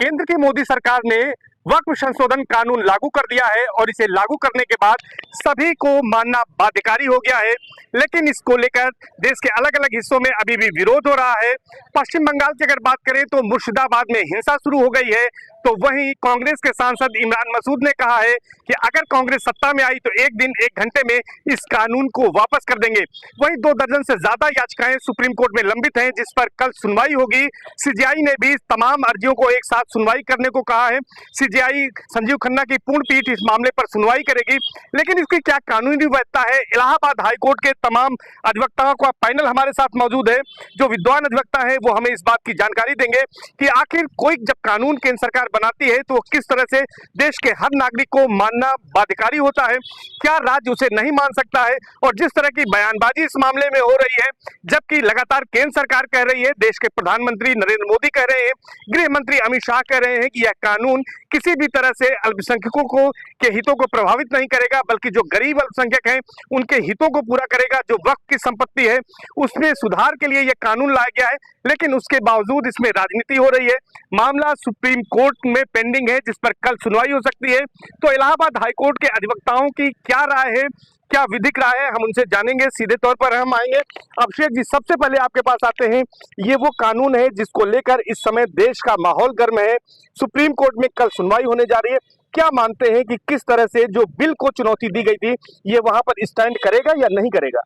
केंद्र की मोदी सरकार ने वक्फ संशोधन कानून लागू कर दिया है और इसे लागू करने के बाद सभी को मानना बाध्यकारी हो गया है। लेकिन इसको लेकर देश के अलग अलग हिस्सों में अभी भी विरोध हो रहा है। पश्चिम बंगाल की अगर बात करें तो मुर्शिदाबाद में हिंसा शुरू हो गई है, तो वहीं कांग्रेस के सांसद इमरान मसूद ने कहा है कि अगर कांग्रेस सत्ता में आई तो एक दिन एक घंटे में इस कानून को वापस कर देंगे। वहीं 2 दर्जन से ज्यादा याचिकाएं सुप्रीम कोर्ट में लंबित हैं, जिस पर कल सुनवाई होगी। सीजेआई ने भी तमाम अर्जियों को एक साथ सुनवाई करने को कहा है। सीजेआई संजीव खन्ना की पूर्ण पीठ इस मामले पर सुनवाई करेगी, लेकिन इसकी क्या कानूनी वैधता है? इलाहाबाद हाईकोर्ट के तमाम अधिवक्ताओं का पैनल हमारे साथ मौजूद है। जो विद्वान अधिवक्ता है वो हमें इस बात की जानकारी देंगे कि आखिर कोई जब कानून केंद्र सरकार बनाती है तो किस तरह से देश के हर नागरिक को मानना बाध्यकारी होता है, क्या राज्य उसे नहीं मान सकता है। और जिस तरह की बयानबाजी इस मामले में हो रही है, जबकि लगातार केंद्र सरकार कह रही है, देश के प्रधानमंत्री नरेंद्र मोदी कह रहे हैं, गृह मंत्री अमित शाह कह रहे हैं कि यह कानून किसी भी तरह से अल्पसंख्यकों को के हितों को प्रभावित नहीं करेगा, बल्कि जो गरीब अल्पसंख्यक हैं उनके हितों को पूरा करेगा। जो वक्फ की संपत्ति है उसमें सुधार के लिए यह कानून लाया गया है, लेकिन उसके बावजूद इसमें राजनीति हो रही है। मामला सुप्रीम कोर्ट में पेंडिंग है, जिस पर कल सुनवाई हो सकती है। तो इलाहाबाद हाईकोर्ट के अधिवक्ताओं की क्या राय है, क्या विधिक राय है, हम उनसे जानेंगे। सीधे तौर पर हम आएंगे। अभिषेक जी, सबसे पहले आपके पास आते हैं। ये वो कानून है जिसको लेकर इस समय देश का माहौल गर्म है। सुप्रीम कोर्ट में कल सुनवाई होने जा रही है। क्या मानते हैं कि किस तरह से जो बिल को चुनौती दी गई थी ये वहां पर स्टैंड करेगा या नहीं करेगा?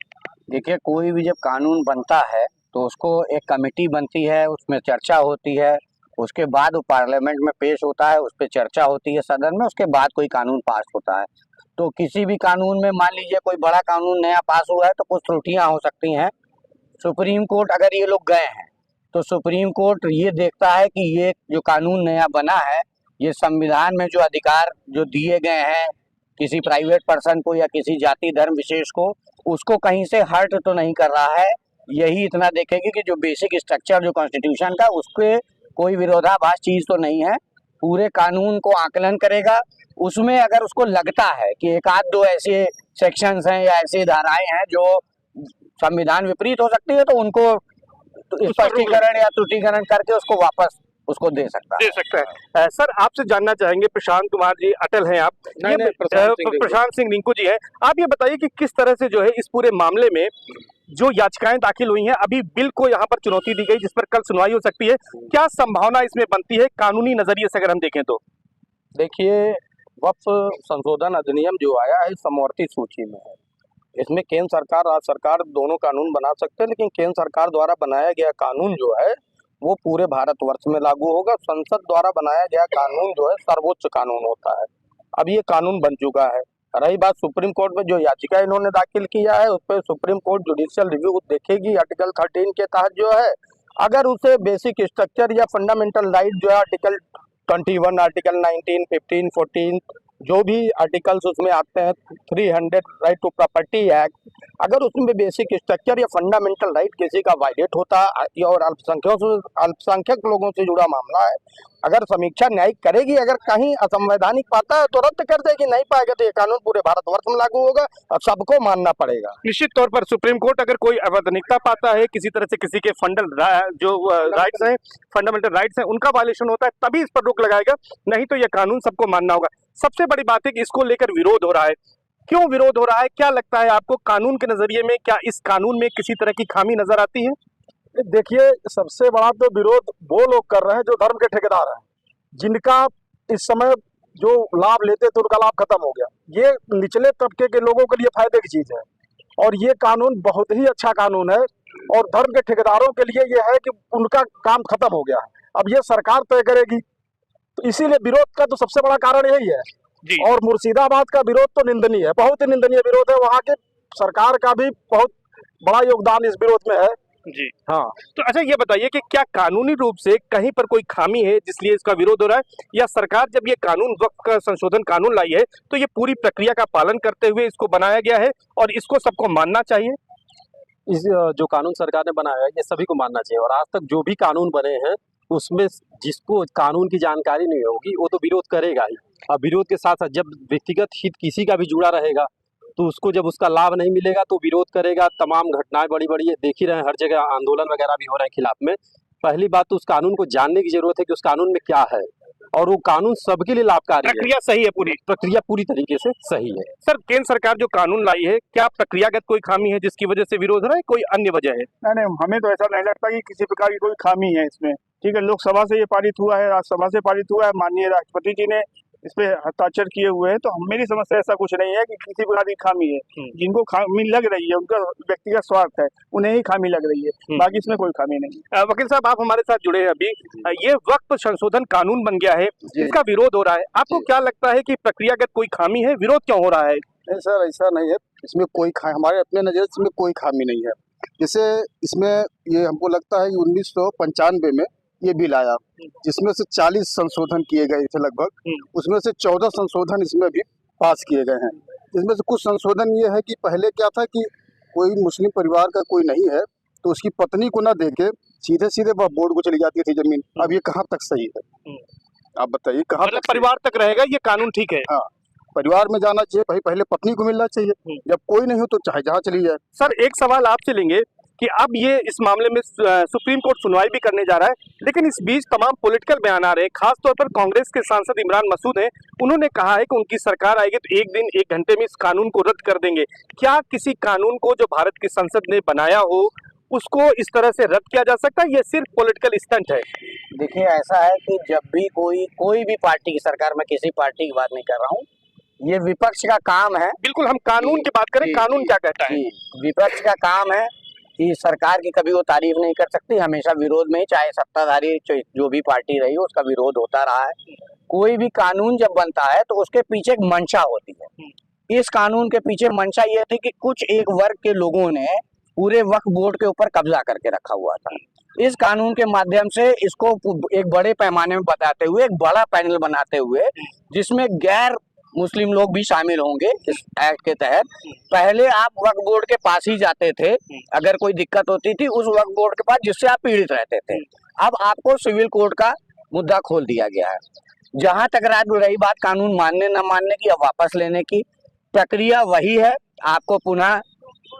देखिए, कोई भी जब कानून बनता है तो उसको एक कमेटी बनती है, उसमें चर्चा होती है, उसके बाद वो पार्लियामेंट में पेश होता है, उस पर चर्चा होती है सदन में, उसके बाद कोई कानून पास होता है। तो किसी भी कानून में मान लीजिए कोई बड़ा कानून नया पास हुआ है तो कुछ त्रुटियां हो सकती हैं। सुप्रीम कोर्ट अगर ये लोग गए हैं तो सुप्रीम कोर्ट ये देखता है कि ये जो कानून नया बना है ये संविधान में जो अधिकार जो दिए गए हैं किसी प्राइवेट पर्सन को या किसी जाति धर्म विशेष को, उसको कहीं से हर्ट तो नहीं कर रहा है। यही इतना देखेगी कि जो बेसिक स्ट्रक्चर जो कॉन्स्टिट्यूशन का उसके कोई विरोधाभास चीज तो नहीं है। पूरे कानून को आकलन करेगा। उसमें अगर उसको लगता है कि एक आध दो ऐसे सेक्शंस हैं या ऐसी धाराएं हैं जो संविधान विपरीत हो सकती है तो उनको स्पष्टीकरण या त्रुटिकरण करके उसको वापस उसको दे सकता है। सर, आपसे जानना चाहेंगे, प्रशांत कुमार जी अटल हैं आप, प्रशांत सिंह रिंकू जी हैं, आप ये बताइए कि किस तरह से जो है इस पूरे मामले में जो याचिकाएं दाखिल हुई हैं, अभी बिल को यहाँ पर चुनौती दी गई जिस पर कल सुनवाई हो सकती है, क्या संभावना इसमें बनती है कानूनी नजरिए से अगर हम देखें तो? देखिए, वक्फ संशोधन अधिनियम जो आया है समवर्ती सूची में है। इसमें केंद्र सरकार राज्य सरकार दोनों कानून बना सकते हैं, लेकिन केंद्र सरकार द्वारा बनाया गया कानून जो है वो पूरे भारतवर्ष में लागू होगा। संसद द्वारा बनाया गया कानून जो है सर्वोच्च कानून होता है। अब ये कानून बन चुका है। रही बात सुप्रीम कोर्ट में जो याचिका इन्होंने दाखिल किया है उस पर सुप्रीम कोर्ट जुडिशियल रिव्यू देखेगी आर्टिकल 13 के तहत जो है। अगर उसे बेसिक स्ट्रक्चर या फंडामेंटल राइट जो है आर्टिकल 21, आर्टिकल 19, 15, 14 जो भी आर्टिकल्स उसमें आते हैं, 300 राइट टू प्रॉपर्टी एक्ट, अगर उसमें बेसिक स्ट्रक्चर या फंडामेंटल राइट किसी का वायलेट होता है और अल्पसंख्यक लोगों से जुड़ा मामला है, अगर समीक्षा न्यायिक करेगी, अगर कहीं असंवैधानिक पाता है तो रद्द कर देगी, नहीं पाएगा तो ये कानून पूरे भारतवर्ष में लागू होगा और सबको मानना पड़ेगा। निश्चित तौर पर सुप्रीम कोर्ट अगर कोई अवैधानिकता पाता है, किसी तरह से किसी के राइट्स हैं, फंडामेंटल राइट्स हैं, उनका वायलेशन होता है, तभी इस पर रोक लगाएगा, नहीं तो यह कानून सबको मानना होगा। सबसे बड़ी बात है कि इसको लेकर विरोध हो रहा है। क्यों विरोध हो रहा है? क्या लगता है आपको कानून के नजरिए में, क्या इस कानून में किसी तरह की खामी नजर आती है? देखिए, सबसे बड़ा तो विरोध वो लोग कर रहे हैं जो धर्म के ठेकेदार हैं, जिनका इस समय जो लाभ लेते थे उनका लाभ खत्म हो गया। ये निचले तबके के लोगों के लिए फायदे की चीज है और ये कानून बहुत ही अच्छा कानून है। और धर्म के ठेकेदारों के लिए ये है कि उनका काम खत्म हो गया है, अब ये सरकार तय करेगी। तो इसीलिए विरोध का तो सबसे बड़ा कारण यही है जी। और मुर्शिदाबाद का विरोध तो निंदनीय है, बहुत ही निंदनीय विरोध है। वहाँ के सरकार का भी बहुत बड़ा योगदान इस विरोध में है जी। हाँ, तो अच्छा ये बताइए कि क्या कानूनी रूप से कहीं पर कोई खामी है जिसलिए इसका विरोध हो रहा है, या सरकार जब ये कानून वक्फ का संशोधन कानून लाई है तो ये पूरी प्रक्रिया का पालन करते हुए इसको बनाया गया है और इसको सबको मानना चाहिए? इस जो कानून सरकार ने बनाया है ये सभी को मानना चाहिए। और आज तक जो भी कानून बने हैं उसमें जिसको कानून की जानकारी नहीं होगी वो तो विरोध करेगा ही। अब विरोध के साथ साथ जब व्यक्तिगत हित किसी का भी जुड़ा रहेगा तो उसको जब उसका लाभ नहीं मिलेगा तो विरोध करेगा। तमाम घटनाएं बड़ी बड़ी देख ही रहे हैं, हर जगह आंदोलन वगैरह भी हो रहे हैं खिलाफ में। पहली बात तो उस कानून को जानने की जरूरत है कि उस कानून में क्या है। और वो कानून सबके लिए लाभकारी है। प्रक्रिया सही है पूरी? प्रक्रिया पूरी तरीके से सही है। सर, केंद्र सरकार जो कानून लाई है, क्या प्रक्रियागत कोई खामी है जिसकी वजह से विरोध हो रहा है, कोई अन्य वजह है? नहीं, हमें तो ऐसा नहीं लगता कि किसी प्रकार की कोई खामी है इसमें। ठीक है, लोकसभा से ये पारित हुआ है, राज्यसभा से पारित हुआ है, माननीय राष्ट्रपति जी ने इस पे हस्ताक्षर किए हुए हैं, तो मेरी समझ से ऐसा कुछ नहीं है कि किसी प्रकार की खामी है। जिनको खामी लग रही है उनका व्यक्तिगत स्वार्थ है, उन्हें ही खामी लग रही है, बाकी इसमें कोई खामी नहीं है। वकील साहब, आप हमारे साथ जुड़े हैं अभी। ये वक्फ संशोधन कानून बन गया है, इसका विरोध हो रहा है, आपको क्या लगता है कि प्रक्रियागत कोई खामी है? विरोध क्यों हो रहा है? नहीं सर, ऐसा नहीं है, इसमें कोई हमारे अपने नजर से इसमें कोई खामी नहीं है। जैसे इसमें ये हमको लगता है कि 1995 में ये बिल आया, जिसमें से 40 संशोधन किए गए थे लगभग, उसमें से 14 संशोधन इसमें भी पास किए गए हैं। इसमें से कुछ संशोधन ये है कि पहले क्या था कि कोई मुस्लिम परिवार का कोई नहीं है तो उसकी पत्नी को ना देके सीधे सीधे वह बोर्ड को चली जाती थी जमीन। अब ये कहाँ तक सही है, आप बताइए कहाँ मतलब तक परिवार तक रहेगा ये कानून? ठीक है। हाँ, परिवार में जाना चाहिए, भाई पहले पत्नी को मिलना चाहिए, जब कोई नहीं हो तो चाहे जहाँ चली जाए। सर, एक सवाल आपसे लेंगे कि अब ये इस मामले में सुप्रीम कोर्ट सुनवाई भी करने जा रहा है, लेकिन इस बीच तमाम पॉलिटिकल बयान आ रहे हैं। खासतौर पर कांग्रेस के सांसद इमरान मसूद हैं, उन्होंने कहा है कि उनकी सरकार आएगी तो एक दिन एक घंटे में इस कानून को रद्द कर देंगे। क्या किसी कानून को जो भारत की संसद ने बनाया हो उसको इस तरह से रद्द किया जा सकता है? ये सिर्फ पॉलिटिकल स्टंट है? देखिए, ऐसा है कि जब भी कोई भी पार्टी की सरकार, मैं किसी पार्टी की बात नहीं कर रहा हूँ, ये विपक्ष का काम है। बिल्कुल, हम कानून की बात करें, कानून क्या कहता है? विपक्ष का काम है कि सरकार की कभी वो तारीफ नहीं कर सकती, हमेशा विरोध में ही, चाहे सत्ताधारी जो भी पार्टी रही हो उसका विरोध होता रहा है। कोई भी कानून जब बनता है तो उसके पीछे एक मंशा होती है। इस कानून के पीछे मंशा ये थी कि कुछ एक वर्ग के लोगों ने पूरे वक्फ बोर्ड के ऊपर कब्जा करके रखा हुआ था। इस कानून के माध्यम से इसको एक बड़े पैमाने में बताते हुए, एक बड़ा पैनल बनाते हुए, जिसमें गैर मुस्लिम लोग भी शामिल होंगे इस एक्ट के तहत। पहले आप वक्फ बोर्ड के पास ही जाते थे अगर कोई दिक्कत होती थी, उस वक्फ बोर्ड के पास जिससे आप पीड़ित रहते थे। अब आपको सिविल कोर्ट का मुद्दा खोल दिया गया है। जहां तक रही बात कानून मानने न मानने की या वापस लेने की, प्रक्रिया वही है। आपको पुनः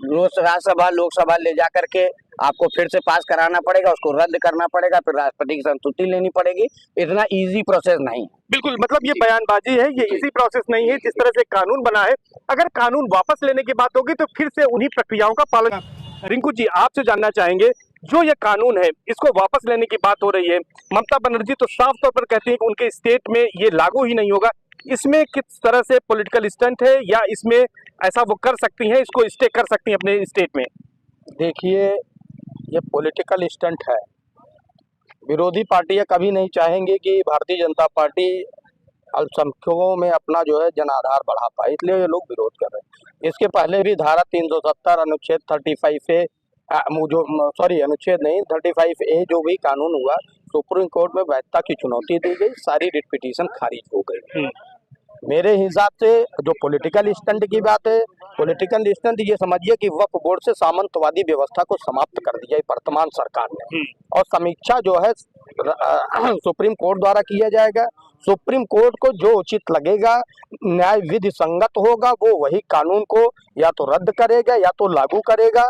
राज्यसभा लोकसभा ले जा करके आपको फिर से पास कराना पड़ेगा, उसको रद्द करना पड़ेगा, फिर राष्ट्रपति की संस्तुति लेनी पड़ेगी। इतना इजी प्रोसेस नहीं। बिल्कुल, मतलब ये बयानबाजी है, ये इजी प्रोसेस नहीं है। जिस तरह से कानून बना है, अगर कानून वापस लेने की बात होगी तो फिर से उन्हीं प्रक्रियाओं का पालन। रिंकू जी, आपसे जानना चाहेंगे, जो ये कानून है इसको वापस लेने की बात हो रही है, ममता बनर्जी तो साफ तौर पर कहती है कि उनके स्टेट में ये लागू ही नहीं होगा। इसमें किस तरह से पॉलिटिकल स्टंट है, या इसमें ऐसा वो कर सकती हैं, इसको स्टे कर सकती हैं अपने स्टेट में? देखिए, ये पॉलिटिकल स्टंट है। विरोधी पार्टियां कभी नहीं चाहेंगी कि भारतीय जनता पार्टी अल्पसंख्यकों में अपना जो है जनाधार बढ़ा पाए, इसलिए ये लोग विरोध कर रहे हैं। इसके पहले भी धारा 370 अनुच्छेद 35A अनुच्छेद नहीं 35A जो भी कानून हुआ, सुप्रीम कोर्ट में वैधता की चुनौती दी गई, सारी रिट पिटीशन खारिज हो गई। मेरे हिसाब से जो पॉलिटिकल स्टंट की बात है, पॉलिटिकल स्टंट ये समझिए कि वक्फ बोर्ड से सामंतवादी व्यवस्था को समाप्त कर दिया वर्तमान सरकार ने, और समीक्षा जो है सुप्रीम कोर्ट द्वारा किया जाएगा। सुप्रीम कोर्ट को जो उचित लगेगा, न्याय विधि संगत होगा, वो वही कानून को या तो रद्द करेगा या तो लागू करेगा।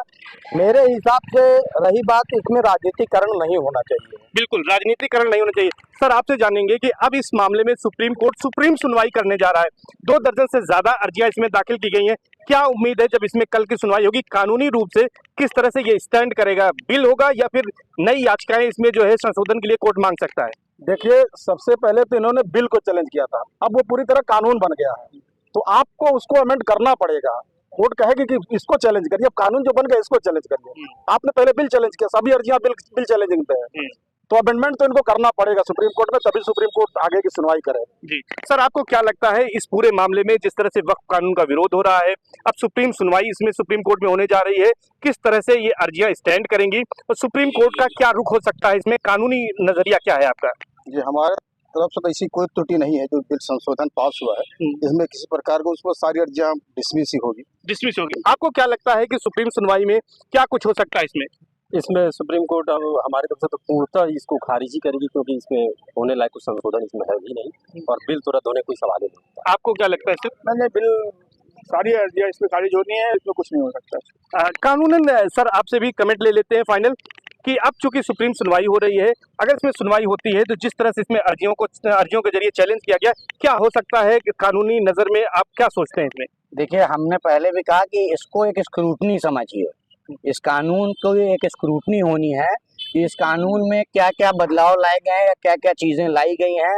मेरे हिसाब से रही बात, इसमें राजनीतिकरण नहीं होना चाहिए। बिल्कुल, राजनीतिकरण नहीं होना चाहिए। सर, आपसे जानेंगे कि अब इस मामले में सुप्रीम कोर्ट सुप्रीम सुनवाई करने जा रहा है। 2 दर्जन से ज्यादा अर्जियां इसमें दाखिल की गई हैं। क्या उम्मीद है जब इसमें कल की सुनवाई होगी, कानूनी रूप से किस तरह से ये स्टैंड करेगा? बिल होगा या फिर नई याचिकाएं इसमें जो है संशोधन के लिए कोर्ट मांग सकता है? देखिए, सबसे पहले तो इन्होंने बिल को चैलेंज किया था, अब वो पूरी तरह कानून बन गया है, तो आपको उसको अमेंड करना पड़ेगा। कोर्ट कहेगी कि इसको चैलेंज करिए, अब कानून जो बन गया इसको चैलेंज करिए। आपने पहले बिल चैलेंज किया, सभी अर्जियां बिल चैलेंजिंग पे है, तो अमेंडमेंट तो इनको करना पड़ेगा सुप्रीम कोर्ट में, तभी सुप्रीम कोर्ट आगे की सुनवाई करे। जी सर, आपको क्या लगता है इस पूरे मामले में, जिस तरह से वक्फ कानून का विरोध हो रहा है, अब सुप्रीम सुनवाई इसमें सुप्रीम कोर्ट में होने जा रही है, किस तरह से ये अर्जियां स्टैंड करेंगी और सुप्रीम कोर्ट का क्या रुख हो सकता है इसमें? कानूनी नजरिया क्या है आपका? जी, हमारे तरफ से तो ऐसी कोई त्रुटि नहीं है। जो बिल संशोधन पास हुआ है, इसमें किसी प्रकार को उसमें सारी अर्जियां डिसमिस ही होगी। डिसमिस होगी। आपको क्या लगता है कि सुप्रीम सुनवाई में क्या कुछ हो सकता है इसमें? इसमें सुप्रीम कोर्ट हमारे तरफ से तो पूर्णतः इसको खारिज ही करेगी, क्योंकि इसमें होने लायक कुछ संशोधन इसमें है भी नहीं, और बिल तो रद्द होने कोई सवाल ही नहीं। आपको क्या लगता है सर? नहीं, बिल सारी अर्जियां इसमें खारिज होनी है, इसमें कुछ नहीं हो सकता। कानूनन सर, आपसे भी कमेंट ले लेते हैं फाइनल, कि अब चूंकि सुप्रीम सुनवाई हो रही है, अगर इसमें सुनवाई होती है तो जिस तरह से इसमें अर्जियों के जरिए चैलेंज किया गया, क्या हो सकता है कि कानूनी नजर में आप क्या सोचते हैं इसमें? देखिए, हमने पहले भी कहा कि इसको एक स्क्रूटनी समझिए, इस कानून को एक स्क्रूटनी होनी है कि इस कानून में क्या क्या बदलाव लाए गए हैं या क्या क्या चीजें लाई गई हैं।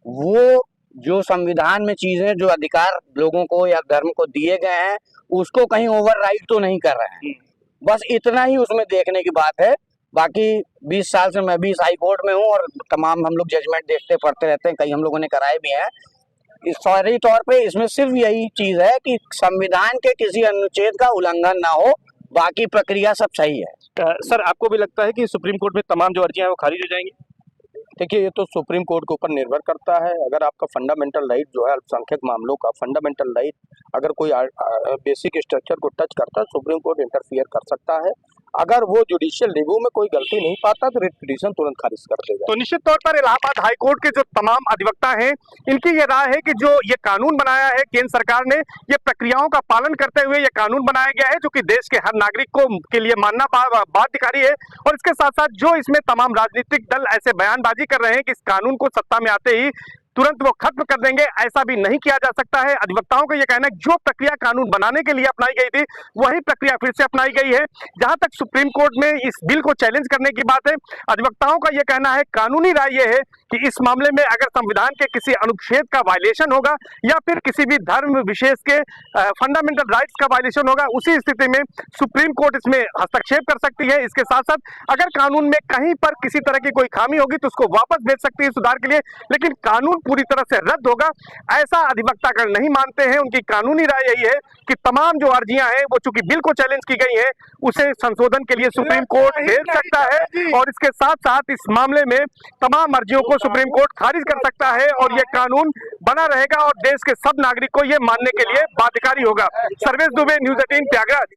वो जो संविधान में चीजें, जो अधिकार लोगों को या धर्म को दिए गए हैं, उसको कहीं ओवरराइड तो नहीं कर रहे हैं। बस इतना ही उसमें देखने की बात है। बाकी 20 साल से मैं भी इस हाई कोर्ट में हूँ और तमाम हम लोग जजमेंट देखते पढ़ते रहते हैं, कई हम लोगों ने कराए भी हैं। इस सारी तौर पे इसमें सिर्फ यही चीज है कि संविधान के किसी अनुच्छेद का उल्लंघन ना हो, बाकी प्रक्रिया सब सही है। सर, आपको भी लगता है कि सुप्रीम कोर्ट में तमाम जो अर्जियां हैं वो खारिज हो जाएंगी? देखिए, ये तो सुप्रीम कोर्ट के ऊपर निर्भर करता है। अगर आपका फंडामेंटल राइट जो है अल्पसंख्यक मामलों का फंडामेंटल राइट अगर कोई बेसिक स्ट्रक्चर को टच करता है, सुप्रीम कोर्ट इंटरफियर कर सकता है। अगर वो जुडिशियल रिव्यू में कोई गलती नहीं पाता तो रिट पिटीशन तुरंत खारिज कर देगा। तो निश्चित तौर पर इलाहाबाद हाई कोर्ट के जो तमाम अधिवक्ता हैं, इनकी ये राय है कि जो ये कानून बनाया है केंद्र सरकार ने, ये प्रक्रियाओं का पालन करते हुए ये कानून बनाया गया है जो कि देश के हर नागरिक को के लिए मानना बाध्यकारी है। और इसके साथ साथ जो इसमें तमाम राजनीतिक दल ऐसे बयानबाजी कर रहे हैं कि इस कानून को सत्ता में आते ही तुरंत वो खत्म कर देंगे, ऐसा भी नहीं किया जा सकता है। अधिवक्ताओं का ये कहना है कि जो प्रक्रिया कानून बनाने के लिए अपनाई गई थी वही प्रक्रिया फिर से अपनाई गई है। जहां तक सुप्रीम कोर्ट में इस बिल को चैलेंज करने की बात है, अधिवक्ताओं का ये कहना है, कानूनी राय ये है कि इस मामले में अगर संविधान के किसी अनुच्छेद का वायलेशन होगा या फिर किसी भी धर्म विशेष के फंडामेंटल राइट्स का वायलेशन होगा, उसी स्थिति में सुप्रीम कोर्ट इसमें हस्तक्षेप कर सकती है। इसके साथ साथ अगर कानून में कहीं पर किसी तरह की कोई खामी होगी तो उसको वापस भेज सकती है सुधार के लिए, लेकिन कानून पूरी तरह से रद्द होगा ऐसा अधिवक्तागण नहीं मानते हैं। उनकी कानूनी राय यही है कि तमाम जो अर्जियां हैं वो चूंकि बिल को चैलेंज की गई है, उसे संशोधन के लिए सुप्रीम कोर्ट भेज सकता है और इसके साथ साथ इस मामले में तमाम अर्जियों को सुप्रीम कोर्ट खारिज कर सकता है और यह कानून बना रहेगा और देश के सब नागरिक को यह मानने के लिए बाध्यकारी होगा। सर्वेश दुबे, न्यूज़ 18 प्रयागराज।